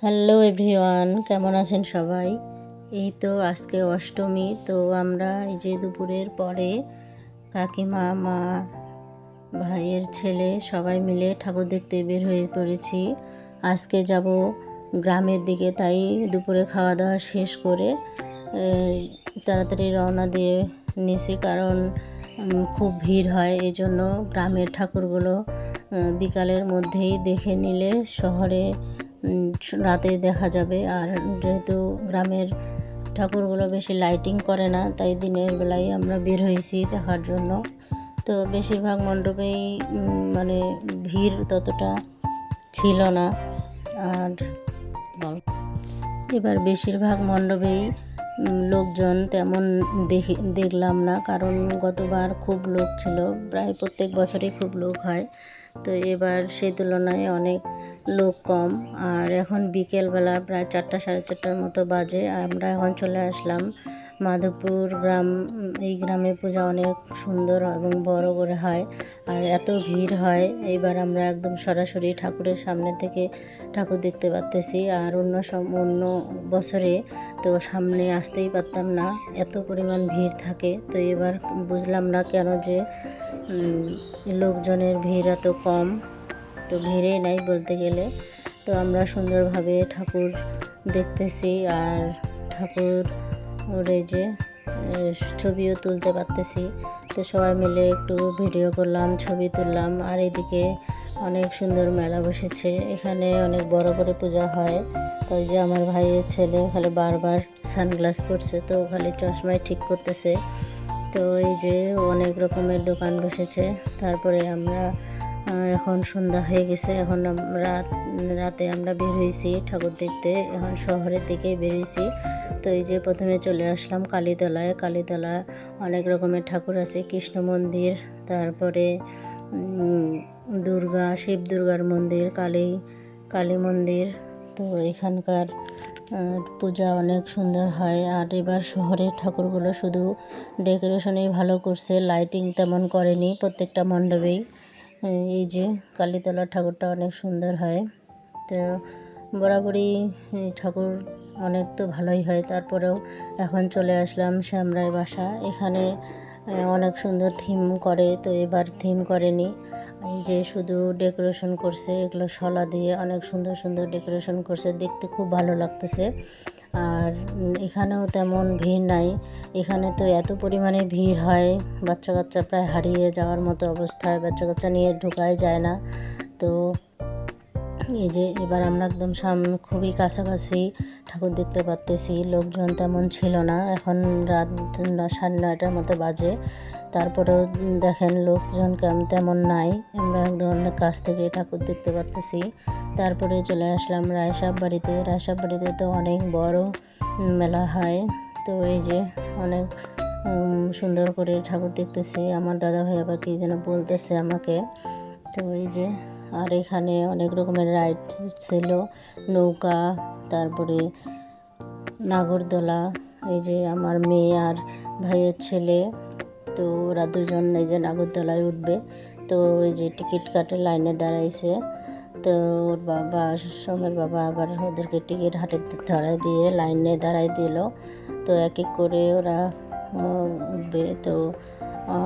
Hello everyone, কেমন আছেন সবাই? এই তো আজকে অষ্টমী। তো আমরা এই যে দুপুরের পরে কাকিমা, মা, ভাইয়ের ছেলে সবাই মিলে ঠাকুর দেখতে বের হয়ে পড়েছি। আজকে যাব গ্রামের দিকে, তাই দুপুরে খাওয়া দাওয়া শেষ করে তাড়াতাড়ি রওনা দিয়ে নিয়েছি, কারণ খুব ভিড় হয়। এই জন্য গ্রামের ঠাকুরগুলো বিকালের মধ্যেই দেখে নিলে শহরে রাতে দেখা যাবে। আর যেহেতু গ্রামের ঠাকুরগুলো বেশি লাইটিং করে না, তাই দিনের বেলায় আমরা বের হয়েছি দেখার জন্য। তো বেশিরভাগ মণ্ডপেই মানে ভিড় ততটা ছিল না। আর এবার বেশিরভাগ মণ্ডপেই লোকজন তেমন দেখলাম না, কারণ গতবার খুব লোক ছিল, প্রায় প্রত্যেক বছরই খুব লোক হয়। তো এবার সেই তুলনায় অনেক লোক কম। আর এখন বিকেলবেলা প্রায় 4টা সাড়ে 4টার মতো বাজে। আমরা এখন চলে আসলাম মাধবপুর গ্রাম। এই গ্রামে পূজা অনেক সুন্দর এবং বড় করে হয়, আর এত ভিড় হয়। এইবার আমরা একদম সরাসরি ঠাকুরের সামনে থেকে ঠাকুর দেখতে পারতেছি। আর অন্য বছরে তো সামনে আসতেই পারতাম না, এত পরিমাণ ভিড় থাকে। তো এবার বুঝলাম না কেন যে লোকজনের ভিড় এত কম। তো ভিড়ে নাই বলতে গেলে। তো আমরা সুন্দরভাবে ঠাকুর দেখতেছি, আর ঠাকুর এই যে ছবিও তুলতে পারতেছি। তো সবাই মিলে একটু ভিডিও করলাম, ছবি তুললাম। আর এদিকে অনেক সুন্দর মেলা বসেছে, এখানে অনেক বড় করে পূজা হয়। তো যে আমার ভাইয়ের ছেলে খালি বারবার সানগ্লাস পরছে, তো খালি চশমায় ঠিক করতেছে। তো এই যে অনেক রকমের দোকান বসেছে। তারপরে আমরা এখন সন্ধ্যা হয়ে গেছে, এখন রাতে আমরা বের হয়েছি ঠাকুর দেখতে, এখন শহরের দিকে বেরিয়েছি। তো এই যে প্রথমে চলে আসলাম কালীতলায়। কালীতলায় অনেক রকমের ঠাকুর আছে, কৃষ্ণ মন্দির, তারপরে শিব দুর্গার মন্দির, কালী মন্দির। তো এখানকার পূজা অনেক সুন্দর হয়। আর এবার শহরের ঠাকুরগুলো শুধু ডেকোরেশনেই ভালো করছে, লাইটিং তেমন করেনি প্রত্যেকটা মণ্ডপেই। এই যে কালীতলার ঠাকুরটা অনেক সুন্দর হয়। তো বরাবরই ঠাকুর অনেক তো ভালোই হয়। তারপরেও এখন চলে আসলাম শ্যামরায় বাসা। এখানে অনেক সুন্দর থিম করে, তো এবার থিম করেনি, এই যে শুধু ডেকোরেশন করছে। এগুলো শলা দিয়ে অনেক সুন্দর সুন্দর ডেকোরেশন করছে, দেখতে খুব ভালো লাগতেছে। আর এখানেও তেমন ভিড় নাই। এখানে তো এত পরিমাণে ভিড় হয়, বাচ্চা কাচ্চা প্রায় হারিয়ে যাওয়ার মতো অবস্থায়, বাচ্চা কাচ্চা নিয়ে ঢোকাই যায় না। তো এই যে এবার আমরা একদম সামনে খুবই কাছাকাছি ঠাকুর দেখতে পারতেছি। লোকজন তেমন ছিল না, এখন রাত 9:30টার মতো বাজে। তারপরেও দেখেন লোকজন তেমন নাই, আমরা একদম অনেক কাছ থেকে ঠাকুর দেখতে পারতেছি। তারপরে চলে আসলাম রায়সাব বাড়িতে। রায়সাব বাড়িতে তো অনেক বড় মেলা হয়। তো এই যে অনেক সুন্দর করে ঠাকুর দেখতেছি। আমার দাদা ভাই আবার কি যেন বলতেছে আমাকে। তো এই যে আর এখানে অনেক রকমের রাইড ছিল, নৌকা, তারপরে নাগরদোলা। এই যে আমার মেয়ে আর ভাইয়ের ছেলে, তো ওরা দুজন এই যে নাগরদোলায় উঠবে। তো এই যে টিকিট কাটে লাইনে দাঁড়াইছে। তো ওর বাবা, সোমের বাবা আবার ওদেরকে টিকিট হাতে ধরাই দিয়ে লাইনে দাঁড়াই দিল। তো এক এক করে ওরা উঠবে। তো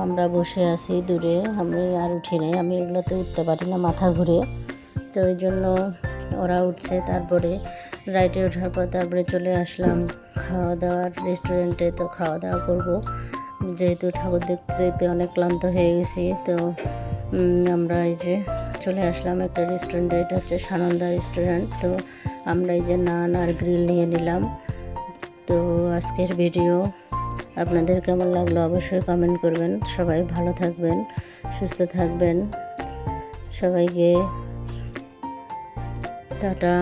আমরা বসে আছি দূরে, আমি আর উঠি নাই, আমি এগুলোতে উঠতে পারি না, মাথা ঘুরে। তো ওই জন্য ওরা উঠছে। তারপরে রাইডে ওঠার পর তারপরে চলে আসলাম খাওয়া দাওয়ার রেস্টুরেন্টে। তো খাওয়া দাওয়া করব, যেহেতু ঠাকুর দেখতে দেখতে অনেক ক্লান্ত হয়ে গেছি। তো আমরা এই যে চলে আসলাম একটা রেস্টুরেন্টে, এটা হচ্ছে সানন্দা রেস্টুরেন্ট। তো আমরা এই যে নান আর গ্রিল নিয়ে নিলাম। তো আজকের ভিডিও আপনাদের কেমন লাগলো অবশ্যই কমেন্ট করবেন। সবাই ভালো থাকবেন, সুস্থ থাকবেন, সবাইকে টাটা।